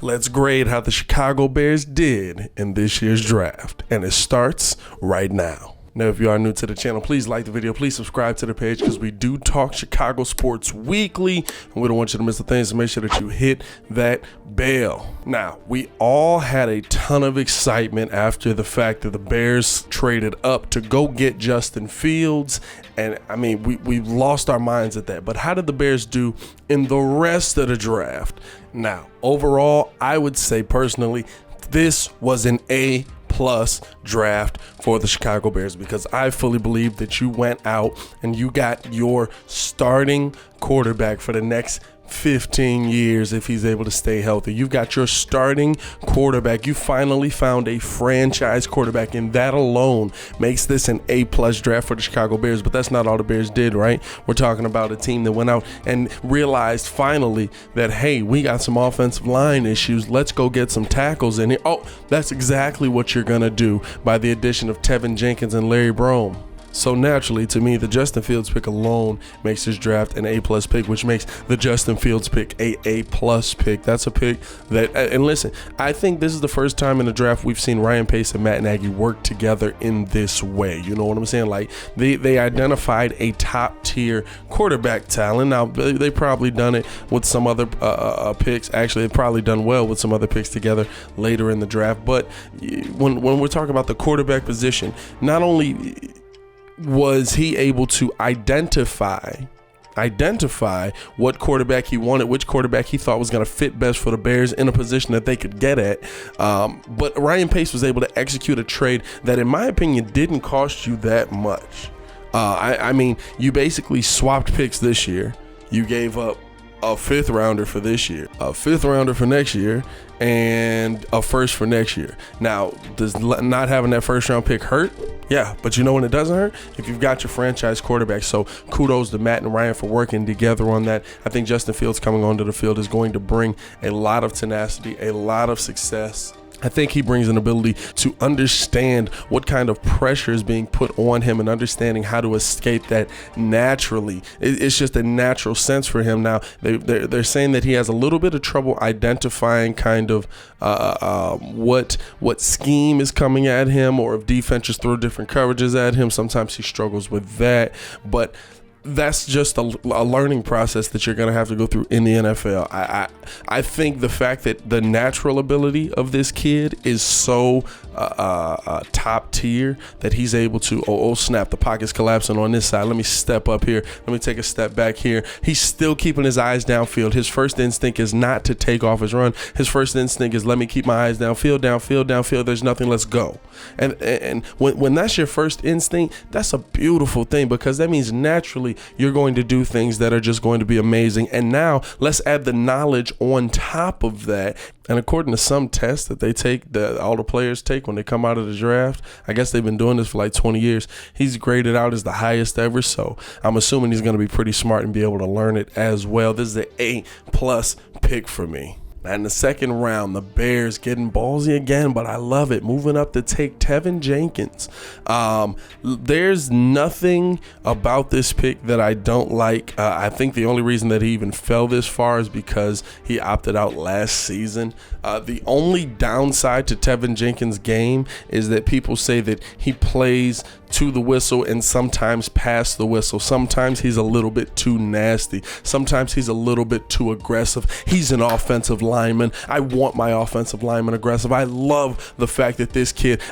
Let's grade how the Chicago Bears did in this year's draft, and it starts right now. Now, if you are new to the channel, please like the video, please subscribe to the page, because we do talk Chicago sports weekly, and we don't want you to miss the things, so make sure that you hit that bell. Now, we all had a ton of excitement after the fact that the Bears traded up to go get Justin Fields, and I mean, we lost our minds at that. But how did the Bears do in the rest of the draft? Now, overall, I would say personally, this was an A+ draft for the Chicago Bears, because I fully believe that you went out and you got your starting quarterback for the next 15 years if he's able to stay healthy. You've got your starting quarterback. You finally found a franchise quarterback, and that alone makes this an A+ draft for the Chicago Bears. But that's not all the Bears did, right? We're talking about a team that went out and realized finally that, hey, we got some offensive line issues. Let's go get some tackles in here. Oh, that's exactly what you're going to do by the addition of Tevin Jenkins and Larry Borum. So naturally, to me, the Justin Fields pick alone makes this draft an A+ pick, which makes the Justin Fields pick A+ pick. That's a pick that, and listen, I think this is the first time in the draft we've seen Ryan Pace and Matt Nagy work together in this way. You know what I'm saying? Like, they identified a top tier quarterback talent. Now, they probably done it with some other picks. Actually, they've probably done well with some other picks together later in the draft. But when we're talking about the quarterback position, not only was he able to identify what quarterback he wanted, which quarterback he thought was going to fit best for the Bears in a position that they could get at. But Ryan Pace was able to execute a trade that, in my opinion, didn't cost you that much. I mean, you basically swapped picks this year. You gave up a 5th rounder for this year, a 5th rounder for next year, and a 1st for next year. Now, does not having that 1st round pick hurt? Yeah, but you know when it doesn't hurt? If you've got your franchise quarterback. So kudos to Matt and Ryan for working together on that. I think Justin Fields coming onto the field is going to bring a lot of tenacity, a lot of success. I think he brings an ability to understand what kind of pressure is being put on him and understanding how to escape that naturally. It's just a natural sense for him. Now, they're saying that he has a little bit of trouble identifying kind of what scheme is coming at him, or if defenses throw different coverages at him. Sometimes he struggles with that. But that's just a learning process that you're going to have to go through in the NFL. I think the fact that the natural ability of this kid is so top tier that he's able to, oh snap, the pocket's collapsing on this side. Let me step up here. Let me take a step back here. He's still keeping his eyes downfield. His first instinct is not to take off his run. His first instinct is, let me keep my eyes downfield, downfield, downfield. There's nothing, let's go. And when that's your first instinct, that's a beautiful thing, because that means naturally you're going to do things that are just going to be amazing. And now let's add the knowledge on top of that. And according to some tests that they take, that all the players take when they come out of the draft, I guess they've been doing this for like 20 years, he's graded out as the highest ever. So I'm assuming he's going to be pretty smart and be able to learn it as well. This is an A+ pick for me. Now, in the 2nd round, the Bears getting ballsy again, but I love it. Moving up to take Tevin Jenkins. There's nothing about this pick that I don't like. I think the only reason that he even fell this far is because he opted out last season. The only downside to Tevin Jenkins' game is that people say that he plays to the whistle and sometimes past the whistle. Sometimes he's a little bit too nasty. Sometimes he's a little bit too aggressive. He's an offensive lineman. I want my offensive lineman aggressive. I love the fact that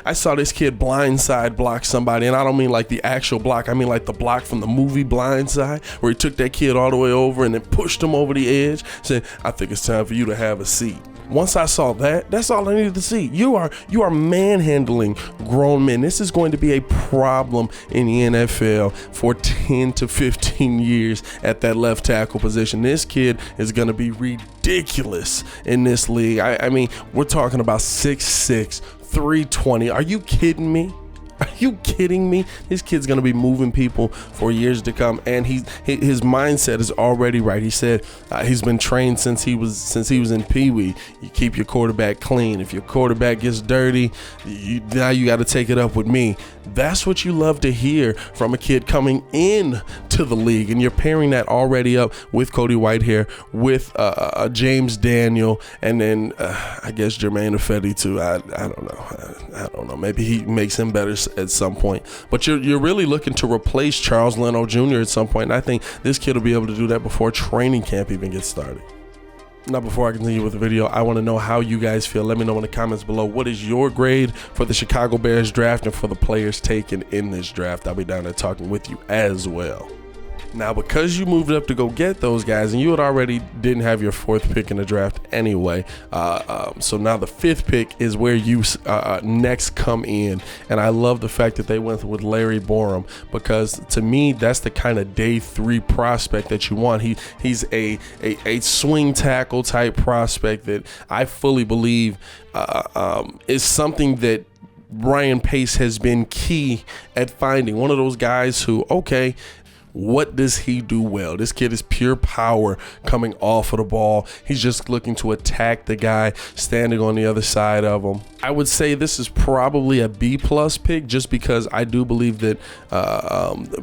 I saw this kid blindside block somebody, and I don't mean like the actual block. I mean like the block from the movie Blindside, where he took that kid all the way over and then pushed him over the edge, said, I think it's time for you to have a seat. Once I saw that, that's all I needed to see. You are manhandling grown men. This is going to be a problem in the NFL for 10 to 15 years at that left tackle position. This kid is going to be ridiculous in this league. I mean, we're talking about 6'6", 320. Are you kidding me? Are you kidding me? This kid's gonna be moving people for years to come, and his mindset is already right. He said he's been trained since he was in Pee Wee. You keep your quarterback clean. If your quarterback gets dirty, now you got to take it up with me. That's what you love to hear from a kid coming in to the league, and you're pairing that already up with Cody Whitehair, with James Daniel, and then I guess Jermaine Ifedi too. I don't know. Maybe he makes him better at some point. But you're really looking to replace Charles Leno Jr. at some point, and I think this kid will be able to do that before training camp even gets started. Now, before I continue with the video, I want to know how you guys feel. Let me know in the comments below. What is your grade for the Chicago Bears draft and for the players taken in this draft? I'll be down there talking with you as well. Now, because you moved up to go get those guys, and you had already didn't have your 4th pick in the draft anyway, so now the 5th pick is where you next come in, and I love the fact that they went with Larry Borum, because to me that's the kind of day 3 prospect that you want. He's a swing tackle type prospect that I fully believe is something that Ryan Pace has been key at finding. One of those guys who, okay, what does he do well? This kid is pure power coming off of the ball. He's just looking to attack the guy standing on the other side of him. I would say this is probably a B+ pick, just because I do believe that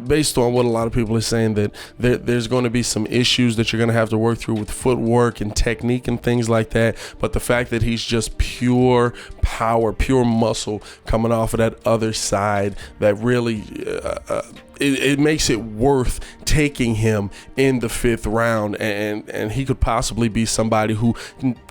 based on what a lot of people are saying, that there's going to be some issues that you're going to have to work through with footwork and technique and things like that. But the fact that he's just pure power, pure muscle coming off of that other side, that really it makes it worth taking him in the 5th round, and he could possibly be somebody who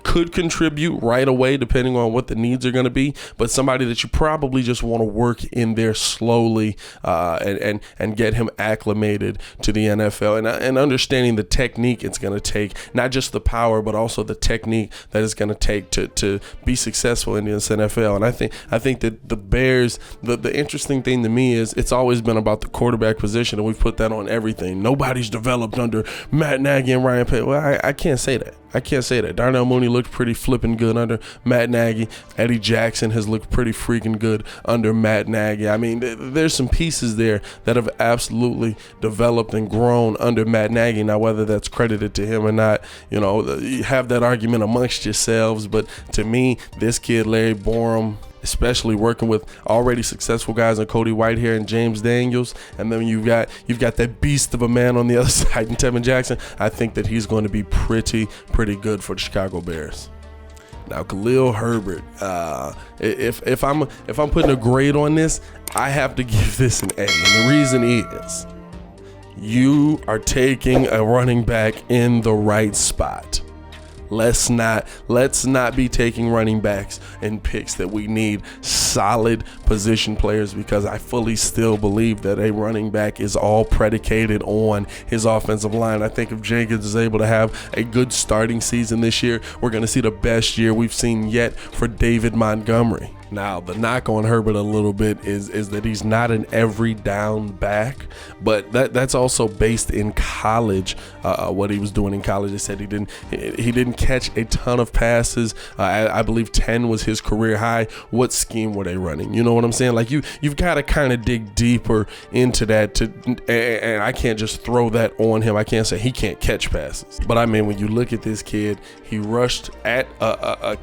could contribute right away depending on what the needs are going to be, but somebody that you probably just want to work in there slowly and get him acclimated to the NFL, and understanding the technique it's going to take, not just the power but also the technique that it's going to take to be successful in this NFL. And I think that the Bears, the interesting thing to me is it's always been about the quarterback position, and we've put that on everything. Nobody's developed under Matt Nagy and Ryan Pace. Well, I can't say that. I can't say that. Darnell Mooney looked pretty flipping good under Matt Nagy. Eddie Jackson has looked pretty freaking good under Matt Nagy. I mean, there's some pieces there that have absolutely developed and grown under Matt Nagy. Now, whether that's credited to him or not, you know, you have that argument amongst yourselves. But to me, this kid, Larry Borum, especially working with already successful guys like Cody Whitehair and James Daniels, and then you've got that beast of a man on the other side in Tevin Jackson. I think that he's going to be pretty good for the Chicago Bears. Now, Khalil Herbert, if I'm putting a grade on this, I have to give this an A, and the reason is you are taking a running back in the right spot. Let's not be taking running backs and picks that we need solid position players, because I fully still believe that a running back is all predicated on his offensive line. I think if Jenkins is able to have a good starting season this year, we're going to see the best year we've seen yet for David Montgomery. Now, the knock on Herbert a little bit is that he's not an every down back, but that's also based in college. What he was doing in college, they said he didn't catch a ton of passes. I believe 10 was his career high. What scheme were they running? You know what I'm saying? Like you've got to kind of dig deeper into that, and I can't just throw that on him. I can't say he can't catch passes. But I mean, when you look at this kid, he rushed at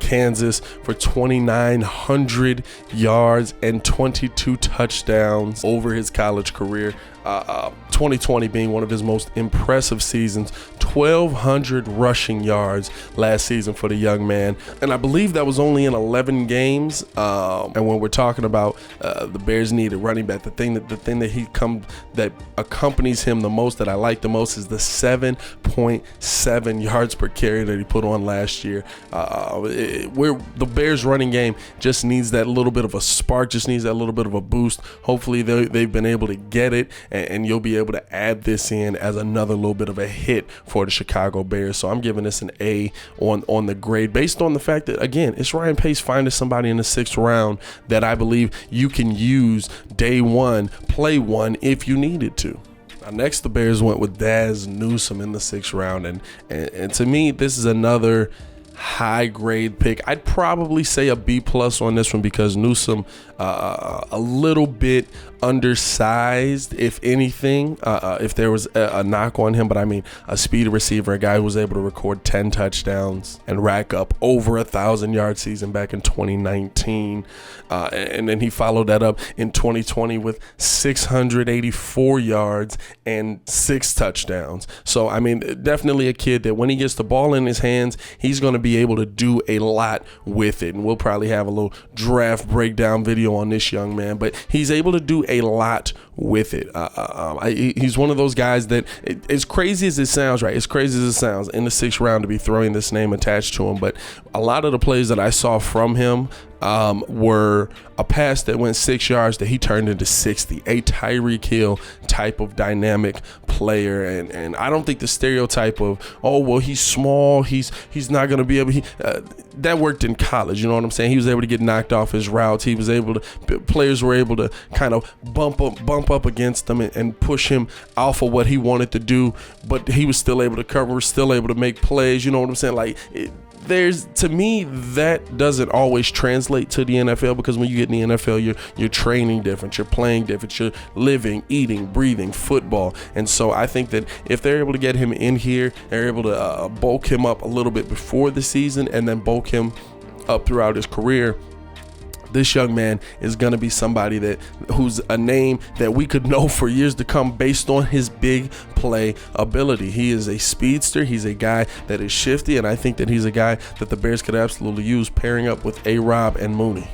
Kansas for 2,900 yards and 22 touchdowns over his college career. 2020 being one of his most impressive seasons, 1,200 rushing yards last season for the young man, and I believe that was only in 11 games. And when we're talking about the Bears need a running back, the thing that accompanies him the most, that I like the most, is the 7.7 yards per carry that he put on last year. Where the Bears running game just needs that little bit of a spark, just needs that little bit of a boost. Hopefully they've been able to get it, and you'll be able to add this in as another little bit of a hit for the Chicago Bears. So I'm giving this an A on the grade, based on the fact that, again, it's Ryan Pace finding somebody in the 6th round that I believe you can use day one, play one if you needed to. Now, next, the Bears went with Daz Newsom in the 6th round, and to me, this is another high grade pick. I'd probably say a B+ on this one because Newsom a little bit undersized, if anything, if there was a knock on him. But I mean, a speed receiver, a guy who was able to record 10 touchdowns and rack up over 1,000-yard season back in 2019, and then he followed that up in 2020 with 684 yards and 6 touchdowns. So I mean, definitely a kid that when he gets the ball in his hands, he's going to be able to do a lot with it. And we'll probably have a little draft breakdown video on this young man, but he's able to do a lot with it. He's one of those guys that, as crazy as it sounds, right? As crazy as it sounds, in the 6th round to be throwing this name attached to him, but a lot of the plays that I saw from him were a pass that went 6 yards that he turned into 60, a Tyreek Hill type of dynamic player. And I don't think the stereotype of, oh, well, he's small, he's not going to be able, that worked in college, you know what I'm saying? He was able to get knocked off his routes. He was able to, players were able to kind of bump up against him and push him off of what he wanted to do, but he was still able to cover, still able to make plays, you know what I'm saying? Like, to me, that doesn't always translate to the NFL, because when you get in the NFL, you're training different, you're playing different, you're living, eating, breathing football. And so I think that if they're able to get him in here, they're able to bulk him up a little bit before the season and then bulk him up throughout his career, this young man is going to be somebody who's a name that we could know for years to come based on his big play ability. He is a speedster. He's a guy that is shifty, and I think that he's a guy that the Bears could absolutely use pairing up with A-Rob and Mooney.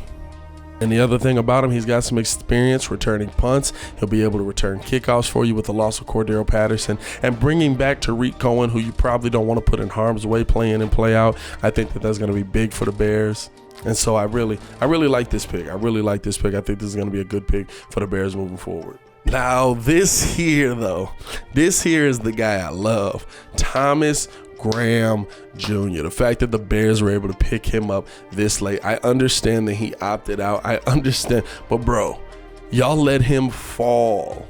And the other thing about him, he's got some experience returning punts. He'll be able to return kickoffs for you with the loss of Cordero Patterson, and bringing back Tariq Cohen, who you probably don't want to put in harm's way play in and play out. I think that that's going to be big for the Bears. And so I really like this pick. I really like this pick. I think this is going to be a good pick for the Bears moving forward. Now, this here is the guy I love, Thomas Graham Jr. The fact that the Bears were able to pick him up this late, I understand that he opted out. I understand, but bro, y'all let him fall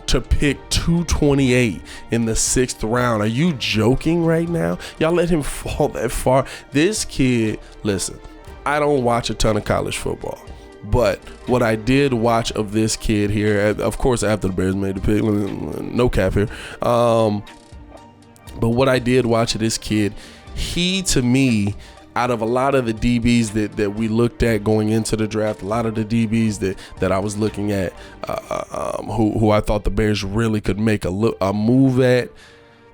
to pick 228 in the 6th round. Are you joking right now? Y'all let him fall that far. This kid, listen, I don't watch a ton of college football, but what I did watch of this kid here, of course after the Bears made the pick, no cap here, but what I did watch of this kid, he, to me, out of a lot of the DBs that we looked at going into the draft, a lot of the DBs that I was looking at, who I thought the Bears really could make a move at,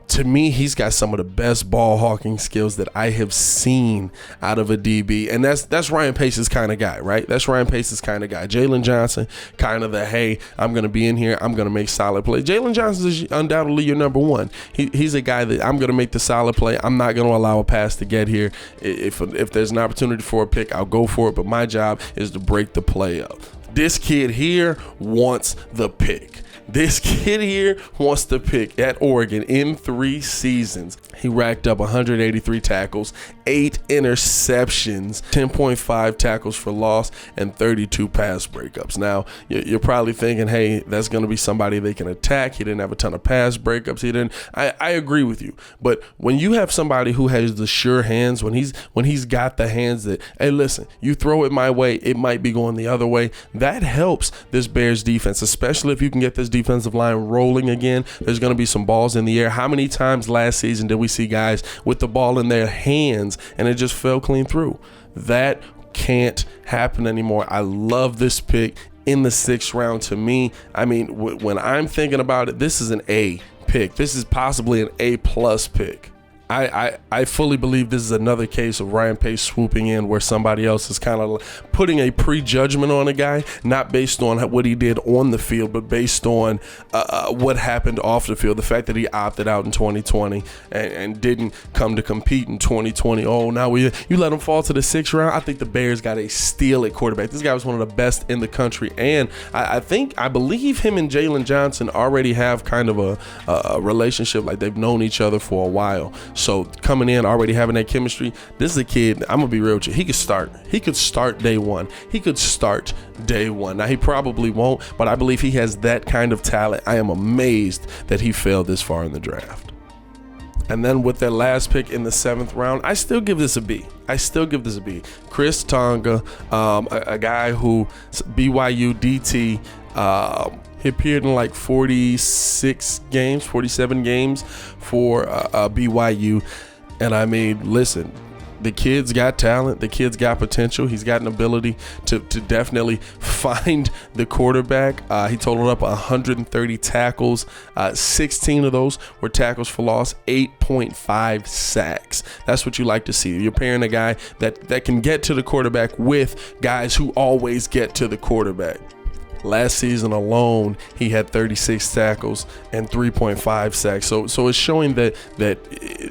to me, he's got some of the best ball hawking skills that I have seen out of a DB. And that's Ryan Pace's kind of guy, right? That's Ryan Pace's kind of guy. Jalen Johnson, kind of the, hey, I'm going to be in here, I'm going to make solid play. Jalen Johnson is undoubtedly your number one. He's a guy that I'm going to make the solid play. I'm not going to allow a pass to get here. If there's an opportunity for a pick, I'll go for it. But my job is to break the play up. This kid here wants the pick. This kid here wants to pick at Oregon in 3 seasons. He racked up 183 tackles, 8 interceptions, 10.5 tackles for loss, and 32 pass breakups. Now, you're probably thinking, hey, that's going to be somebody they can attack. He didn't have a ton of pass breakups. I agree with you. But when you have somebody who has the sure hands, when he's got the hands that, hey, listen, you throw it my way, it might be going the other way, that helps this Bears defense, especially if you can get this defensive line rolling again. There's going to be some balls in the air. How many times last season did we see guys with the ball in their hands and it just fell clean through? That can't happen anymore. I love this pick in the 6th round. To me, I mean, when I'm thinking about it, this is an A pick. This is possibly an A+ pick. I fully believe this is another case of Ryan Pace swooping in where somebody else is kind of putting a prejudgment on a guy, not based on what he did on the field, but based on what happened off the field. The fact that he opted out in 2020 and didn't come to compete in 2020. Oh, now you let him fall to the 6th round. I think the Bears got a steal at quarterback. This guy was one of the best in the country, and I believe him and Jalen Johnson already have kind of a relationship, like they've known each other for a while. So coming in, already having that chemistry, this is a kid, I'm going to be real with you, he could start day one. He could start day one. Now, he probably won't, but I believe he has that kind of talent. I am amazed that he fell this far in the draft. And then with their last pick in the 7th round, I still give this a B. Chris Tonga, a guy who BYU DT, he appeared in like 47 games for BYU. And I mean, listen, the kid's got talent. The kid's got potential. He's got an ability to definitely find the quarterback. He totaled up 130 tackles. 16 of those were tackles for loss, 8.5 sacks. That's what you like to see. You're pairing a guy that can get to the quarterback with guys who always get to the quarterback. Last season alone, he had 36 tackles and 3.5 sacks. So it's showing that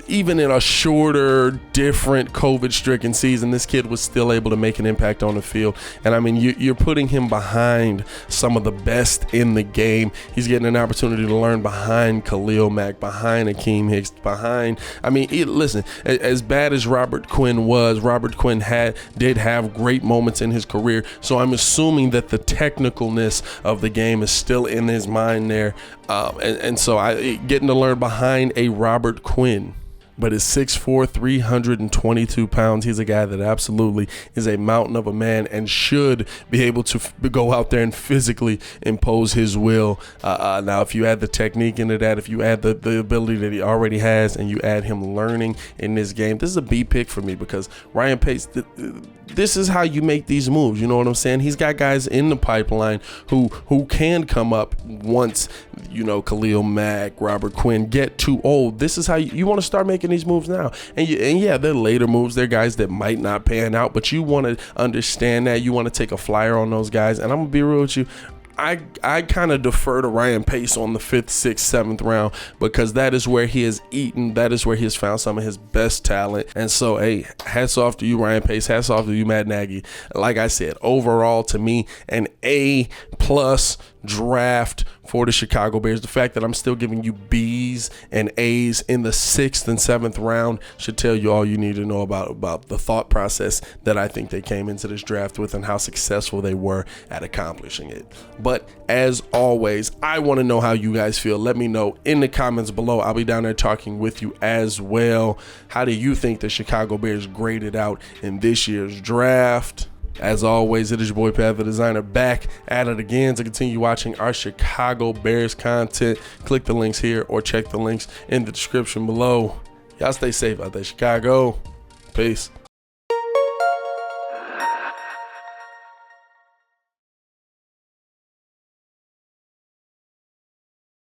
even in a shorter, different COVID-stricken season, this kid was still able to make an impact on the field. And I mean, you're putting him behind some of the best in the game. He's getting an opportunity to learn behind Khalil Mack, behind Akeem Hicks, listen, as bad as Robert Quinn was, Robert Quinn did have great moments in his career. So I'm assuming that the technical of the game is still in his mind there, and so getting to learn behind a Robert Quinn. But at 6'4", 322 pounds, he's a guy that absolutely is a mountain of a man and should be able to go out there and physically impose his will. Now, if you add the technique into that, if you add the ability that he already has, and you add him learning in this game, this is a B pick for me, because Ryan Pace, this is how you make these moves. You know what I'm saying? He's got guys in the pipeline who can come up once, Khalil Mack, Robert Quinn get too old. This is how you want to start making these moves now. And yeah, they're later moves. They're guys that might not pan out, but you want to understand that. You want to take a flyer on those guys. And I'm going to be real with you. I kind of defer to Ryan Pace on the 5th, 6th, 7th round, because that is where he has eaten. That is where he has found some of his best talent. And so, hey, hats off to you, Ryan Pace. Hats off to you, Matt Nagy. Like I said, overall, to me, an A+ draft for the Chicago Bears. The fact that I'm still giving you B's and A's in the 6th and 7th round should tell you all you need to know about the thought process that I think they came into this draft with and how successful they were at accomplishing it. But as always, I want to know how you guys feel. Let me know in the comments below. I'll be down there talking with you as well. How do you think the Chicago Bears graded out in this year's draft? As always, it is your boy Pat the Designer, back at it again to continue watching our Chicago Bears content. Click the links here or check the links in the description below. Y'all stay safe out there, Chicago. Peace.